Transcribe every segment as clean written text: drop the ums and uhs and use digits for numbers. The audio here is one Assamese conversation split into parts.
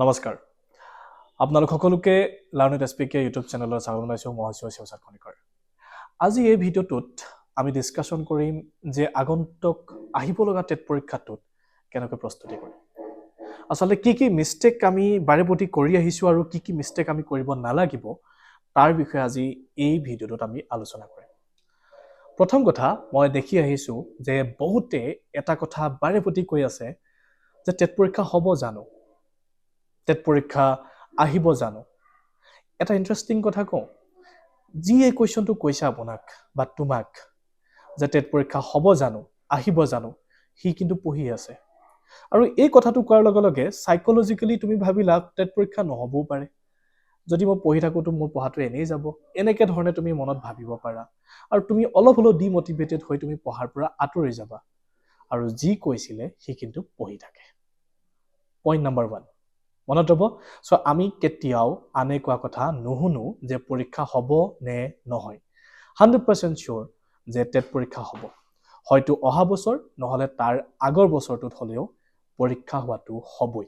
নমস্কাৰ আপোনালোক সকলোকে লাৰ্ণ ইট এছপিকে ইউটিউব চেনেলৰ স্বাগতম জনাইছোঁ। মই হৈছোঁ শিৱসাগৰ খনিকৰ। আজি এই ভিডিঅ'টোত আমি ডিছকাশ্যন কৰিম যে আগন্তুক আহিব লগা টেট পৰীক্ষাটোত কেনেকৈ প্ৰস্তুতি কৰিম। আচলতে কি মিষ্টেক আমি বাৰে প্ৰতি কৰি আহিছোঁ আৰু কি মিষ্টেক আমি কৰিব নালাগিব তাৰ বিষয়ে আজি এই ভিডিঅ'টোত আমি আলোচনা কৰিম। প্ৰথম কথা, মই দেখি আহিছোঁ যে বহুতে এটা কথা বাৰে প্ৰতি কৈ আছে যে টেট পৰীক্ষা হ'ব জানো, টেট পৰীক্ষা আহিব জানো। এটা ইণ্টাৰেষ্টিং কথা কওঁ, যি এই কুৱেশ্যনটো কৈছে আপোনাক বা তোমাক যে টেট পৰীক্ষা হ'ব জানো, আহিব জানো, সি কিন্তু পঢ়ি আছে। আৰু এই কথাটো কোৱাৰ লগে লগে চাইকলজিকেলি তুমি ভাবিলা টেট পৰীক্ষা নহ'বও পাৰে, যদি মই পঢ়ি থাকোঁতো মোৰ পঢ়াটো এনেই যাব, এনেকৈ ধৰণে তুমি মনত ভাবিব পাৰা আৰু তুমি অলপ হ'লেও ডিমটিভেটেড হৈ তুমি পঢ়াৰ পৰা আঁতৰি যাবা। আৰু যি কৈছিলে সি কিন্তু পঢ়ি থাকে। পইণ্ট নম্বৰ 1 মনত ৰ'ব। আমি কেতিয়াও আনে কোৱা কথা নুশুনো যে পৰীক্ষা হ'ব নে নহয়। 100% চিয়'ৰ যে টেট পৰীক্ষা হ'ব, হয়তো অহা বছৰ নহ'লে তাৰ আগৰ বছৰটোত হ'লেও পৰীক্ষা হোৱাটো হ'বই।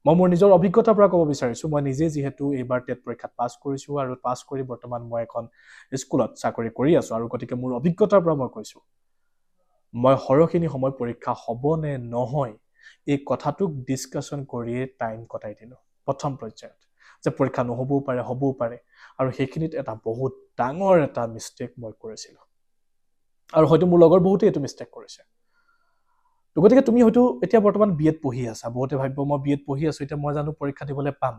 মই মোৰ নিজৰ অভিজ্ঞতাৰ পৰা ক'ব বিচাৰিছোঁ, মই নিজে যিহেতু এইবাৰ টেট পৰীক্ষাত পাছ কৰিছোঁ আৰু পাছ কৰি বৰ্তমান মই এখন স্কুলত চাকৰি কৰি আছোঁ, আৰু গতিকে মোৰ অভিজ্ঞতাৰ পৰা মই কৈছোঁ, মই সৰহখিনি সময় পৰীক্ষা হ'ব নে নহয় এই কথাটোক ডিছকাশ্যন কৰিয়ে টাইম কটাই দিলোঁ প্ৰথম পৰ্যায়ত, যে পৰীক্ষা নহ'বও পাৰে, হ'বও পাৰে। আৰু সেইখিনিত এটা বহুত ডাঙৰ এটা মিষ্টেক মই কৰিছিলোঁ, আৰু হয়তো মোৰ লগৰ বহুতে এইটো মিষ্টেক কৰিছে। তো গতিকে তুমি হয়তো এতিয়া বৰ্তমান বি এড পঢ়ি আছা, বহুতে ভাবিব মই বি এড পঢ়ি আছোঁ, এতিয়া মই জানো পৰীক্ষা দিবলৈ পাম,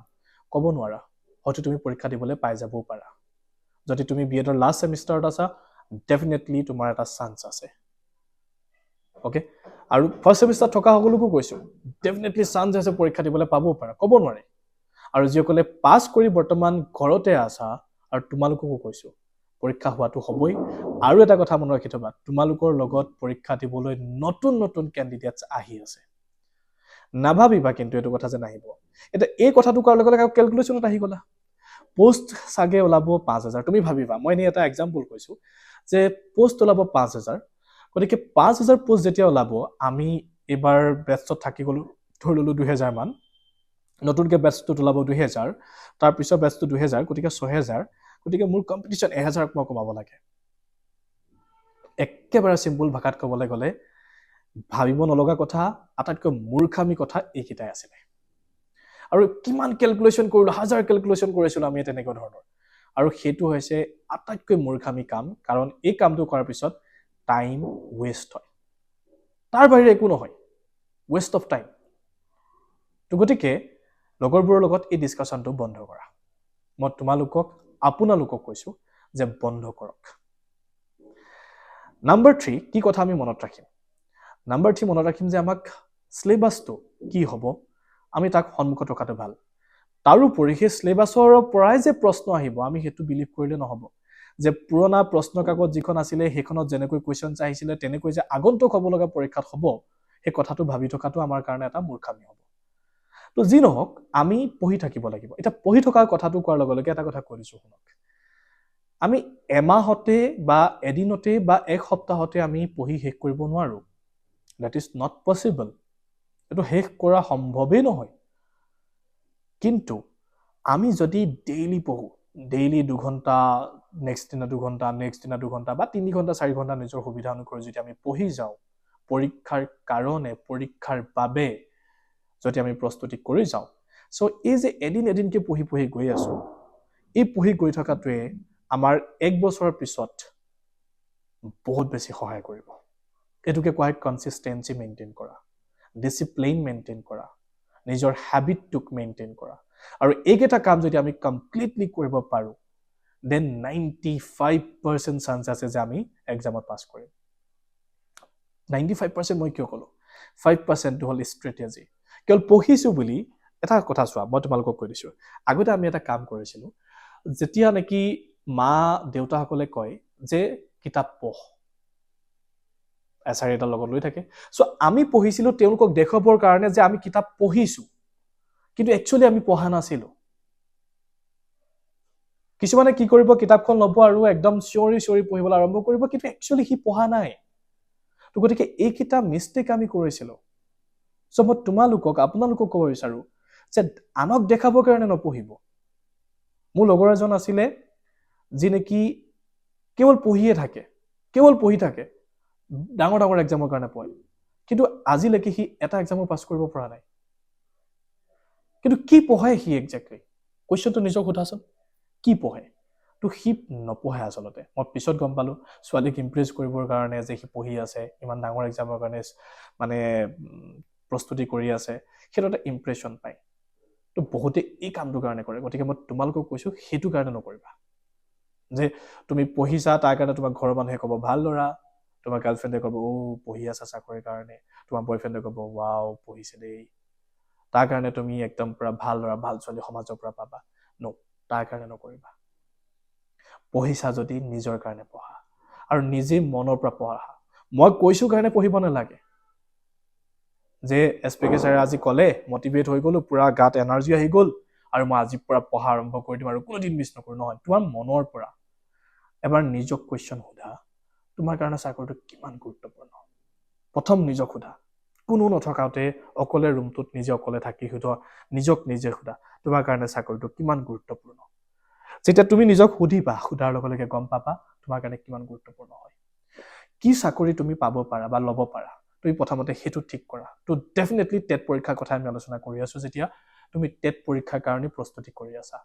ক'ব নোৱাৰা। হয়তো তুমি পৰীক্ষা দিবলৈ পাই যাবও পাৰা। যদি তুমি বি এডৰ লাষ্ট ছেমিষ্টাৰত আছা, ডেফিনেটলি তোমাৰ এটা চান্স আছে। অ'কে, আৰু ফাৰ্ষ্ট ছেমিষ্টাৰত থকা সকলোকো কৈছোঁ, ডেফিনেটলি চান্স আছে পৰীক্ষা দিবলৈ পাবও পাৰা, ক'ব নোৱাৰে। আৰু যিসকলে পাছ কৰি বৰ্তমান ঘৰতে আছা, আৰু তোমালোককো কৈছোঁ পৰীক্ষা হোৱাটো হ'বই। আৰু এটা কথা মনত ৰাখি থবা, তোমালোকৰ লগত পৰীক্ষা দিবলৈ নতুন নতুন কেণ্ডিডেটছ আহি আছে। নাভাবিবা কিন্তু এইটো কথা যে নাহিব। এতিয়া এই কথাটো কোৱাৰ লগে লগে কেলকুলেশ্যনত আহি গ'লা, পোষ্ট চাগে ওলাব 5,000। তুমি ভাবিবা, মই এনেই এটা এক্সাম্পল কৈছোঁ যে পোষ্ট ওলাব 5,000, গতিকে 5,000 পোষ্ট যেতিয়া ওলাব, আমি এইবাৰ বেটছত থাকি গ'লোঁ, ধৰি ল'লোঁ 2,000 মান, নতুনকৈ বেটছটোত ওলাব 2,000, তাৰপিছত বেটছটো 2,000, গতিকে 6,000, গতিকে মোৰ কম্পিটিশ্যন 1,000ক মই কমাব লাগে। একেবাৰে চিম্পুল ভাষাত ক'বলৈ গ'লে ভাবিব নলগা কথা, আটাইতকৈ মূৰ্খামি কথা এইকেইটাই আছিলে। আৰু কিমান কেলকুলেশ্যন কৰিলোঁ, হাজাৰ কেলকুলেশ্যন কৰিছিলোঁ আমি তেনেকুৱা ধৰণৰ, আৰু সেইটো হৈছে আটাইতকৈ মূৰ্খামি কাম। কাৰণ এই কামটো কৰাৰ পিছত টাইম ৱেষ্ট হয়, তাৰ বাহিৰে একো নহয়, ৱেষ্ট অফ টাইম। তো গতিকে লগৰবোৰৰ লগত এই ডিছকাশ্যনটো বন্ধ কৰা। মই আপোনালোকক কৈছোঁ যে বন্ধ কৰক। নম্বৰ 3 কি কথা আমি মনত ৰাখিম? নম্বৰ 3 মনত ৰাখিম যে আমাক চিলেবাছটো কি হ'ব আমি তাক সন্মুখত ৰখাটো ভাল। তাৰোপৰি সেই চিলেবাছৰ পৰাই যে প্ৰশ্ন আহিব আমি সেইটো বিলিভ কৰিলে নহ'ব, যে পুৰণা প্ৰশ্ন কাকত যিখন আছিলে সেইখনত যেনেকৈ কুৱেশ্যনছ আহিছিলে তেনেকৈ যে আগন্তুক হ'ব লগা পৰীক্ষাত হ'ব, সেই কথাটো ভাবি থকাটো আমাৰ কাৰণে এটা মূৰ্খামি হ'ব। তো যি নহওক, আমি পঢ়ি থাকিব লাগিব। এতিয়া পঢ়ি থকাৰ কথাটো কোৱাৰ লগে লগে এটা কথা কৈ দিছোঁ শুনক, আমি এমাহতে বা এদিনতে বা এক সপ্তাহতে আমি পঢ়ি শেষ কৰিব নোৱাৰোঁ। That is not possible. এইটো শেষ কৰা সম্ভৱেই নহয়। কিন্তু আমি যদি ডেইলি পঢ়োঁ, ডেইলি 2 ঘণ্টা, নেক্সট দিনা 2 ঘণ্টা, নেক্সট দিনা 2 ঘণ্টা বা 3 ঘণ্টা 4 ঘণ্টা নিজৰ সুবিধা অনুসৰি যদি আমি পঢ়ি যাওঁ, পৰীক্ষাৰ কাৰণে, পৰীক্ষাৰ বাবে যদি আমি প্ৰস্তুতি কৰি যাওঁ, এই যে এদিনকৈ পঢ়ি গৈ আছোঁ, এই পঢ়ি গৈ থকাটোৱে আমাৰ 1 বছৰৰ পিছত বহুত বেছি সহায় কৰিব। এইটোকে কোৱা হয় কনচিষ্টেঞ্চি মেইনটেইন কৰা, ডিচিপ্লিন মেইনটেইন কৰা, নিজৰ হেবিটটোক মেইনটেইন কৰা। আৰু এইকেইটা কাম যদি আমি কমপ্লিটলি কৰিব পাৰোঁ, দেন 95% চান্স আছে যে আমি এক্সামত পাছ কৰিম। 95% মই কিয় ক'লোঁ? 5%টো হ'ল ষ্ট্ৰেটেজি। কেৱল পঢ়িছোঁ বুলি এটা কথা চোৱা, মই তোমালোকক কৈ দিছোঁ। আগতে আমি এটা কাম কৰিছিলোঁ, যেতিয়া নেকি মা দেউতাসকলে কয় যে কিতাপ পঢ়, এছাৰি এটা লগত লৈ থাকে, আমি পঢ়িছিলোঁ তেওঁলোকক দেখুৱাবৰ কাৰণে যে আমি কিতাপ পঢ়িছোঁ, কিন্তু একচুৱেলি আমি পঢ়া নাছিলোঁ। কিছুমানে কি কৰিব, কিতাপখন ল'ব আৰু একদম চিঞৰি পঢ়িবলৈ আৰম্ভ কৰিব, কিন্তু একচুৱেলি সি পঢ়া নাই। তো গতিকে এইকেইটা মিষ্টেক আমি কৰিছিলোঁ। চ' মই আপোনালোকক ক'ব বিচাৰোঁ যে আনক দেখাবৰ কাৰণে নপঢ়িব। মোৰ লগৰ এজন আছিলে যি নেকি কেৱল পঢ়ি থাকে ডাঙৰ ডাঙৰ এক্সামৰ কাৰণে পঢ়ে, কিন্তু আজিলৈকে সি এটা এক্সামো পাছ কৰিব পৰা নাই। কিন্তু কি পঢ়ে সি একজেক্টলি? কুৱেশ্যনটো নিজক সোধাচোন, কি পঢ়ে? তো সি নপঢ়ে আচলতে। মই পিছত গম পালোঁ ছোৱালীক ইমপ্ৰেছ কৰিবৰ কাৰণে যে সি পঢ়ি আছে, ইমান ডাঙৰ এক্সামৰ কাৰণে মানে প্ৰস্তুতি কৰি আছে, সেইটো এটা ইমপ্ৰেশ্যন পায়। তো বহুতে এই কামটোৰ কাৰণে কৰে। গতিকে মই তোমালোকক কৈছোঁ সেইটো কাৰণে নকৰিবা যে তুমি পঢ়িছা তাৰ কাৰণে তোমাক ঘৰৰ মানুহে ক'ব ভাল ল'ৰা, তোমাৰ গাৰ্লফ্ৰেণ্ডে ক'ব পঢ়ি আছা চাকৰিৰ কাৰণে, তোমাৰ বয়ফ্ৰেণ্ডে ক'ব ৱাও পঢ়িছে দেই, তাৰ কাৰণে তুমি একদম পুৰা ভাল ল'ৰা, ভাল ছোৱালী সমাজৰ পৰা পাবা। তাৰ কাৰণে নকৰিবা। পঢ়িছা যদি নিজৰ কাৰণে পঢ়া আৰু নিজে মনৰ পৰা পঢ়া। মই কৈছোঁ কাৰণে পঢ়িব নালাগে যে SPK ছাৰে আজি ক'লে মটিভেট হৈ গ'লো, পুৰা গাত এনাৰ্জি আহি গ'ল আৰু মই আজিৰ পৰা পঢ়া আৰম্ভ কৰি দিম আৰু কোনোদিন মিছ নকৰোঁ। নহয়, তোমাৰ মনৰ পৰা এবাৰ নিজক কুৱেশ্যন সোধা, তোমাৰ কাৰণে চাকৰিটো কিমান গুৰুত্বপূৰ্ণ। প্ৰথম নিজক সোধা, কোনো নথকাতে অকলে ৰুমটোত অকলে থাকি নিজক নিজে সোধা, তোমাৰ কাৰণে চাকৰিটো কিমান গুৰুত্বপূৰ্ণ। যেতিয়া তুমি নিজক সুধিবা, সোধাৰ লগে লগে গম পাবা তোমাৰ কাৰণে কিমান গুৰুত্বপূৰ্ণ হয়। কি চাকৰি তুমি পাব পাৰা বা ল'ব পাৰা, তুমি প্ৰথমতে সেইটো ঠিক কৰা। তো ডেফিনেটলি টেট পৰীক্ষাৰ কথা আমি আলোচনা কৰি আছোঁ। যেতিয়া তুমি টেট পৰীক্ষাৰ কাৰণে প্ৰস্তুতি কৰি আছা,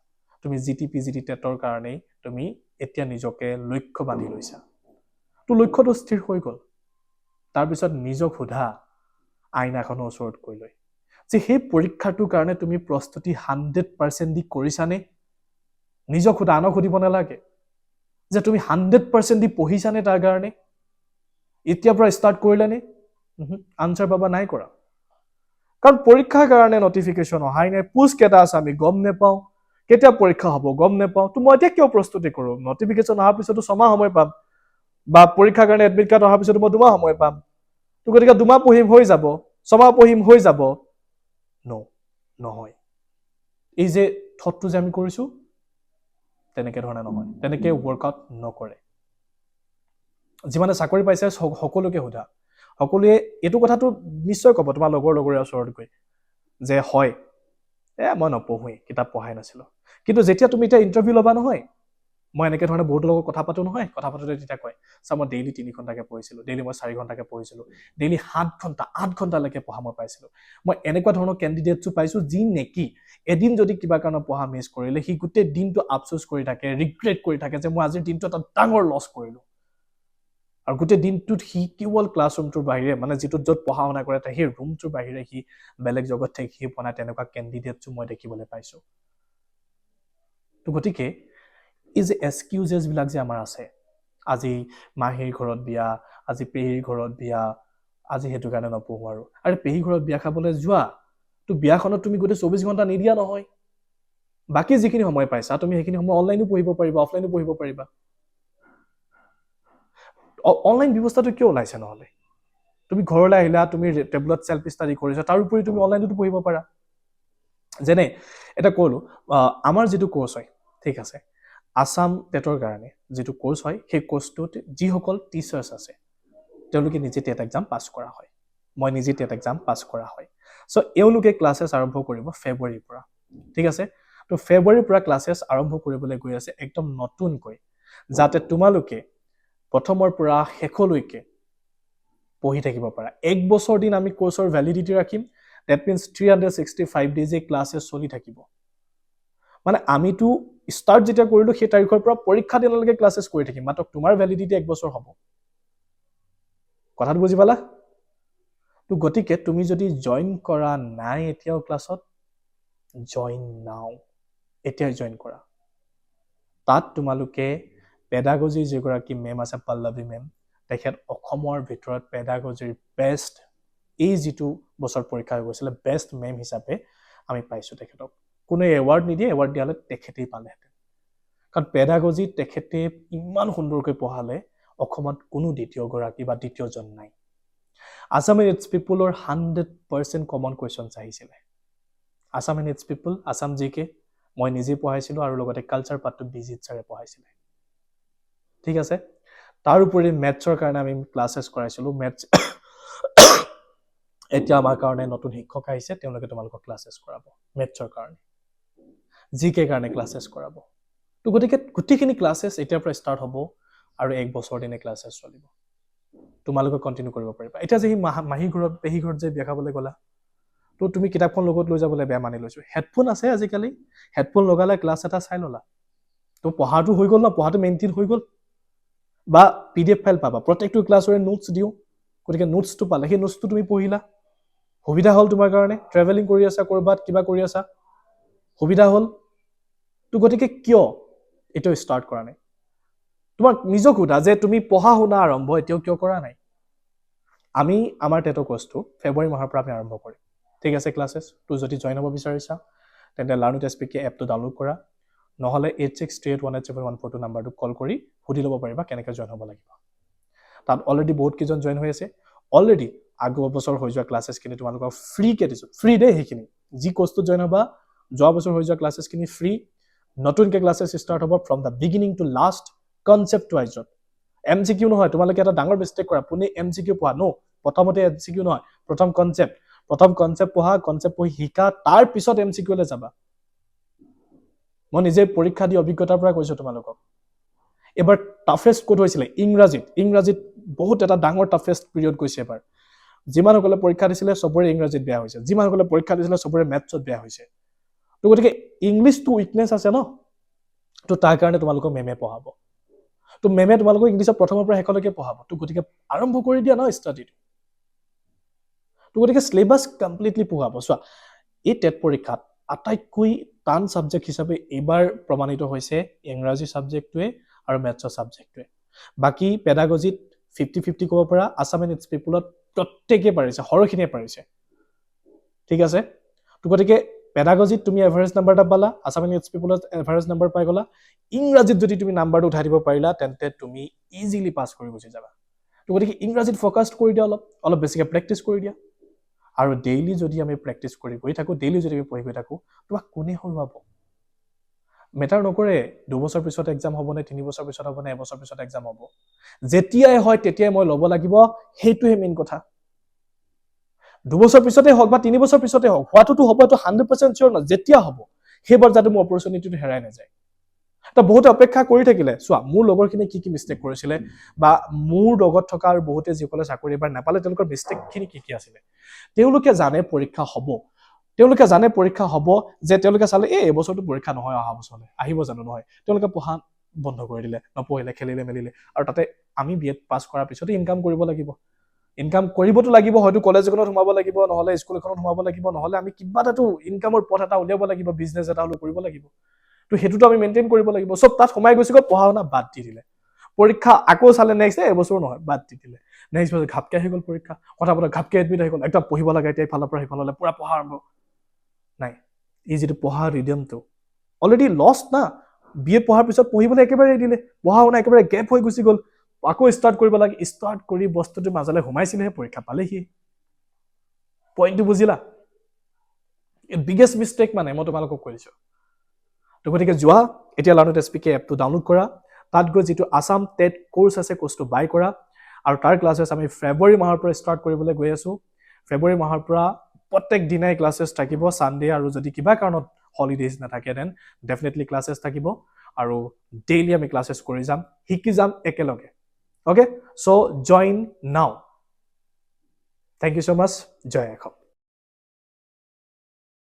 তুমি GT টেটৰ কাৰণেই তুমি এতিয়া নিজকে লক্ষ্য বান্ধি লৈছা, তো লক্ষ্যটো স্থিৰ হৈ গ'ল। তাৰপিছত নিজক সোধা আইনাখনৰ ওচৰত গৈ লৈ যে সেই পৰীক্ষাটোৰ কাৰণে তুমি প্ৰস্তুতি 100% দি কৰিছানে? নিজক সোধা, আনক সুধিব নালাগে যে তুমি 100% দি পঢ়িছানে তাৰ কাৰণে, এতিয়াৰ পৰা ষ্টাৰ্ট কৰিলানে? আনচাৰ পাবা নাই কৰা। কাৰণ পৰীক্ষাৰ কাৰণে নটিফিকেশ্যন অহাই নাই, পোষ্ট কেইটা আছে আমি গম নেপাওঁ, কেতিয়া পৰীক্ষা হ'ব গম নেপাওঁ। তো মই এতিয়া কিয় প্ৰস্তুতি কৰোঁ? নটিফিকেশ্যন অহাৰ পিছতো 6 মাহ সময় পাম, বা পৰীক্ষাৰ কাৰণে এডমিট কাৰ্ড অহাৰ পিছতো মই 2 মাহ সময় পাম। তো গতিকে 2 মাহ পঢ়িম হৈ যাব, 6 মাহ পঢ়িম হৈ যাব। নহয়। এই যে থটটো যে আমি কৰিছোঁ তেনেকে ধৰণে নহয়, তেনেকে ৱৰ্কআউট নকৰে। যিমানে চাকৰি পাইছে সকলোকে সোধা, সকলোৱে এইটো কথাটো নিশ্চয় ক'ব তোমাৰ লগৰে ওচৰত গৈ যে হয় মই নপঢ়োৱেই, কিতাপ পঢ়াই নাছিলোঁ। কিন্তু যেতিয়া তুমি এতিয়া ইণ্টাৰভিউ ল'বা নহয়, মই এনেকৈ ধৰণে বহুত লগত কথা পাতোঁ নহয়, কথা পাতোঁতে তেতিয়া কয় ছাৰ মই ডেইলি 3 ঘণ্টাকৈ পঢ়িছিলোঁ, ডেইলি মই 4 ঘণ্টাকৈ পঢ়িছিলোঁ, ডেইলি 7 ঘণ্টা 8 ঘণ্টালৈকে পঢ়া মই পাইছিলোঁ। মই এনেকুৱা ধৰণৰ কেণ্ডিডেটছো পাইছোঁ যি নেকি এদিন যদি কিবা কাৰণত পঢ়া মিছ কৰিলে সি গোটেই দিনটো আফচোচ কৰি থাকে, ৰিগ্ৰেট কৰি থাকে যে মই আজিৰ দিনটো এটা ডাঙৰ লছ কৰিলোঁ। আৰু গোটেই দিনটোত সি কেৱল ক্লাছৰুমটোৰ বাহিৰে, মানে যিটোত য'ত পঢ়া শুনা কৰে সেই ৰুমটোৰ বাহিৰে সি বেলেগ জগত থাকি সি বনাই তেনেকুৱা কেণ্ডিডেটছো মই দেখিবলৈ পাইছোঁ। তো গতিকে এই যে এক্সকিউজেছ বিলাক যে আমাৰ আছে, আজি মাহীৰ ঘৰত বিয়া, আজি পেহীৰ ঘৰত বিয়া, আজি সেইটো কাৰণে নপঢ়োঁ আৰু পেহীৰ ঘৰত বিয়া খাবলৈ যোৱা, তো বিয়াখনত তুমি গোটেই 24 ঘণ্টা নিদিয়া নহয়। বাকী যিখিনি সময় পাইছা তুমি সেইখিনি সময় অনলাইনো পঢ়িব পাৰিবা, অফলাইনো পঢ়িব পাৰিবা। অনলাইন ব্যৱস্থাটো কিয় ওলাইছে নহ'লে? তুমি ঘৰলৈ আহিলা, তুমি টেবলেট চেল্ফ ষ্টাডি কৰিছা, তাৰ উপৰি তুমি অনলাইনতো পঢ়িব পাৰা। যেনে এটা ক'লো, আমাৰ যিটো কোৰ্চ হয়, ঠিক আছে, আছাম টেটৰ কাৰণে যিটো কোৰ্চ হয়, সেই কোৰ্চটোত যিসকল টিচাৰ্ছ আছে তেওঁলোকে নিজে টেট এক্সাম পাছ কৰা হয়। মই নিজে টেট এক্সাম পাছ কৰা হয়। চ' এওঁলোকে ক্লাছেছ আৰম্ভ কৰিব ফেব্ৰুৱাৰীৰ পৰা, ঠিক আছে। তো ফেব্ৰুৱাৰীৰ পৰা ক্লাছেছ আৰম্ভ কৰিবলৈ গৈ আছে একদম নতুনকৈ, যাতে তোমালোকে প্ৰথমৰ পৰা শেষলৈকে পঢ়ি থাকিব পাৰা। 1 বছৰ দিন আমি কোৰ্চৰ ভেলিডিটি ৰাখিম, ডেট মিনছ 365 ডেইজ এই ক্লাছেছ চলি থাকিব। মানে আমিতো ষ্টাৰ্ট যেতিয়া কৰিলোঁ সেই তাৰিখৰ পৰা পৰীক্ষা দিনলৈকে ক্লাছেছ কৰি থাকিম, মাত্ৰ তোমাৰ ভেলিডিটি 1 বছৰ হ'ব। কথাটো বুজি পালা? তো গতিকে তুমি যদি জইন কৰা নাই এতিয়াও ক্লাছত, জইন নাও, এতিয়াই জইন কৰা। তাত তোমালোকে পেডাগজিৰ যিগৰাকী মেম আছে, পল্লৱী মেম, তেখেত অসমৰ ভিতৰত পেডাগজিৰ বেষ্ট, এই যিটো বছৰ পৰীক্ষা হৈ গৈছিলে বেষ্ট মেম হিচাপে আমি পাইছোঁ তেখেতক। কোনো এৱাৰ্ড নিদিয়ে, এৱাৰ্ড দিয়ালে তেখেতেই পালেহেঁতেন। কাৰণ পেডাগজি তেখেতে ইমান সুন্দৰকৈ পঢ়ালে, অসমত কোনো দ্বিতীয়গৰাকী বা দ্বিতীয়জন নাই। আছাম এণ্ড ইটছ পিপুলৰ 100% কমন কুৱেশ্যনছ আহিছিলে। Assam and its people, Assam GK মই নিজে পঢ়াইছিলোঁ আৰু লগতে কালচাৰ পাৰ্টটো বিজিত ছাৰে পঢ়াইছিলে, ঠিক আছে। তাৰ উপৰি মেথছৰ কাৰণে আমি ক্লাছেছ কৰাইছিলোঁ। মেথছ এতিয়া আমাৰ কাৰণে নতুন শিক্ষক আহিছে, তেওঁলোকে তোমালোকক ক্লাছেছ কৰাব মেথছৰ কাৰণে, জিকে কাৰণে ক্লাছেছ কৰাব। তো গতিকে গোটেইখিনি ক্লাছেছ এতিয়াৰ পৰা ষ্টাৰ্ট হ'ব আৰু 1 বছৰ দিনে ক্লাছেছ চলিব। তোমালোকে কণ্টিনিউ কৰিব পাৰিবা। এতিয়া যে মাহী ঘৰত পেহী ঘৰত যে বিয়া খাবলৈ গ'লা, তো তুমি কিতাপখন লগত লৈ যাবলৈ বেয়া মানি লৈছোঁ। হেডফোন আছে আজিকালি, হেডফোন লগালে ক্লাছ এটা চাই ল'লা, তো পঢ়াটো হৈ গ'ল ন, পঢ়াটো মেইনটেইন হৈ গ'ল। বা PDF ফাইল পাবা, প্ৰত্যেকটো ক্লাছৰে নোটছ দিওঁ, গতিকে নোটছটো পালে সেই নোটছটো তুমি পঢ়িলা, সুবিধা হ'ল তোমাৰ কাৰণে। ট্ৰেভেলিং কৰি আছা, ক'ৰবাত কিবা কৰি আছা, সুবিধা হ'ল। তো গতিকে কিয় এতিয়াও ষ্টাৰ্ট কৰা নাই? তোমাক নিজক সোধা যে তুমি পঢ়া শুনা আৰম্ভ এতিয়াও কিয় কৰা নাই? আমি আমাৰ টেটৰ কোৰ্চটো ফেব্ৰুৱাৰী মাহৰ পৰা আমি আৰম্ভ কৰিম, ঠিক আছে? ক্লাছেছ তো যদি জইন হ'ব বিচাৰিছা তেন্তে লাৰ্ণ উইথ SPK এপটো ডাউনলোড কৰা, নহ'লে 8638187142 নাম্বাৰটো কল কৰি সুধি ল'ব পাৰিবা কেনেকৈ জইন হ'ব লাগিব। তাত অলৰেডি বহুত কেইজন জইন হৈ আছে। অলৰেডি আগৰ বছৰ হৈ যোৱা ক্লাছেছখিনি তোমালোকক ফ্ৰীকৈ দিছোঁ, ফ্ৰী দেই সেইখিনি। যি কোৰ্চটোত জইন হ'বা যোৱা বছৰ হৈ যোৱা ক্লাছেছখিনি ফ্ৰী। নতুনকৈ ক্লাছেছ ষ্টাৰ্ট হ'ব from the beginning to last, concept ৱাইজত। MCQ নহয়, তোমালোকে এটা ডাঙৰ মিষ্টেক কৰা, পোনে MCQ পঢ়া। নো, প্ৰথমতে MCQ নহয়, প্ৰথম কনচেপ্ট পঢ়া, কনচেপ্ট পঢ়ি শিকা, তাৰপিছত MCQ লৈ যাবা। মই নিজে পৰীক্ষা দি অভিজ্ঞতাৰ পৰা কৈছোঁ তোমালোকক। এবাৰ টাফেষ্ট ক'ত হৈছিলে? ইংৰাজীত বহুত এটা ডাঙৰ টাফেষ্ট পিৰিয়ড গৈছে এবাৰ। যিমানসকলে পৰীক্ষা দিছিলে চবৰে ইংৰাজীত বেয়া হৈছে, যিমানসকলে পৰীক্ষা দিছিলে চবৰে মেথছত বেয়া হৈছে। তো গতিকে ইংলিছটো উইকনেছ আছে ন, তো তাৰ কাৰণে তোমালোকক মেমে পঢ়াব। তো মেমে তোমালোকক ইংলিছত প্ৰথমৰ পৰা শেষলৈকে পঢ়াব। তো গতিকে আৰম্ভ কৰি দিয়া ন ষ্টাডিটো। তো গতিকে চিলেবাছ কমপ্লিটলি পঢ়াব। চোৱা, এই টেট পৰীক্ষাত আটাইতকৈ টান ছাবজেক্ট হিচাপে এইবাৰ প্ৰমাণিত হৈছে ইংৰাজী ছাবজেক্টটোৱে আৰু মেথছৰ ছাবজেক্টটোৱে। বাকী পেডাগজিত 50-50 ক'ব পৰা, আছাম এণ্ড ইটছ পিপুলত প্ৰত্যেকেই পাৰিছে, সৰহখিনিয়ে পাৰিছে, ঠিক আছে? তো গতিকে পেডাগজিত তুমি এভাৰেজ নাম্বাৰ এটা পালা, আছাম এণ্ড ইটছ পিপুলত এভাৰেজ নাম্বাৰ পাই গ'লা। ইংৰাজীত যদি তুমি নাম্বাৰটো উঠাই দিব পাৰিলা তেন্তে তুমি ইজিলি পাছ কৰি গুচি যাবা। তো গতিকে ইংৰাজীত ফ'কাছ কৰি দিয়া, অলপ বেছিকৈ প্ৰেক্টিছ কৰি দিয়া। আৰু ডেইলি যদি আমি প্ৰেক্টিছ কৰি গৈ থাকোঁ, ডেইলি যদি আমি পঢ়ি গৈ থাকোঁ, তোমাক কোনে হৰুৱাব? মেটাৰ নকৰে 2 বছৰ পিছত এক্সাম হ'বনে, 3 বছৰ পিছত হ'বনে, 1 বছৰ পিছত এক্সাম হ'ব। যেতিয়াই হয় তেতিয়াই মই ল'ব লাগিব, সেইটোহে মেইন কথা। 2 বছৰ পিছতে হওক বা 3 বছৰ পিছতে হওক, হোৱাটোতো হ'ব, এইটো 100% চিয়ৰ নহয়। যেতিয়া হ'ব সেইবাৰ যাতে মোৰ অপৰচুনিটিটো হেৰাই নাযায়। বহুতে অপেক্ষা কৰি থাকিলে। চোৱা, মোৰ লগৰখিনি কি মিষ্টেক কৰিছিলে, বা মোৰ লগত থকা আৰু বহুতে যিসকলে চাকৰি এবাৰ নাপালে তেওঁলোকৰ মিষ্টেকখিনি কি আছিলে। তেওঁলোকে জানে পৰীক্ষা হ'ব, যে তেওঁলোকে চালে এবছৰটো পৰীক্ষা নহয়, অহা বছৰলৈ আহিব জানো, নহয়। তেওঁলোকে পঢ়া বন্ধ কৰি দিলে, নপঢ়িলে, খেলিলে মেলিলে। আৰু তাতে আমি BEd পাছ কৰাৰ পিছতে ইনকাম কৰিব লাগিব। ইনকাম কৰিবতো লাগিব, হয়তো কলেজ এখনত সোমাব লাগিব, নহ'লে স্কুল এখনত সোমাব লাগিব, নহ'লে আমি কিবা এটাতো ইনকামৰ পথ এটা উলিয়াব লাগিব, বিজনেছ এটা হ'লেও কৰিব লাগিব। তো সেইটোতো আমি মেইনটেইন কৰিব লাগিব। চব তাত সোমাই গৈছে, পঢ়া শুনা বাদ দি দিলে। পৰীক্ষা আকৌ চালে নেক্সট এবছৰ নহয়, বাদ দি দিলে। নেক্সট বছৰ ঘাপকে আহি গ'ল পৰীক্ষা, কথা বতৰা ঘাপকে এডমিট আহি গ'ল, একদম পঢ়িব লাগে, এতিয়া ইফালৰ পৰা সিফাললৈ পুৰা পঢ়া আৰম্ভ। নাই, এই যিটো পঢ়া ৰিডিয়ামটো অলৰেডি লষ্ট না। BEd পঢ়াৰ পিছত পঢ়িবলৈ একেবাৰে এৰি দিলে, পঢ়া শুনা একেবাৰে গেপ হৈ গুচি গ'ল। আকৌ ষ্টাৰ্ট কৰিব লাগে, ষ্টাৰ্ট কৰি বস্তুটো মাজলৈ সোমাইছিলেহে পৰীক্ষা পালেহি। পইণ্টটো বুজিলা? বিগেষ্ট মিষ্টেক মানে মই তোমালোকক কৈ দিছোঁ। তো গতিকে যোৱা, এতিয়া লাৰ্ণ উইথ SPK এপটো ডাউনলোড কৰা, তাত গৈ যিটো আছাম টেট কোৰ্চ আছে কোৰ্চটো বাই কৰা, আৰু তাৰ ক্লাছেছ আমি ফেব্ৰুৱাৰী মাহৰ পৰা ষ্টাৰ্ট কৰিবলৈ গৈ আছোঁ। ফেব্ৰুৱাৰী মাহৰ পৰা প্ৰত্যেক দিনাই ক্লাছেছ থাকিব, ছানডে আৰু যদি কিবা কাৰণত হলিডেজ নাথাকে দেন ডেফিনেটলি ক্লাছেছ থাকিব। আৰু ডেইলি আমি ক্লাছেছ কৰি যাম, শিকি যাম একেলগে। Okay, so' join now. Thank you so' much. জয় অসম।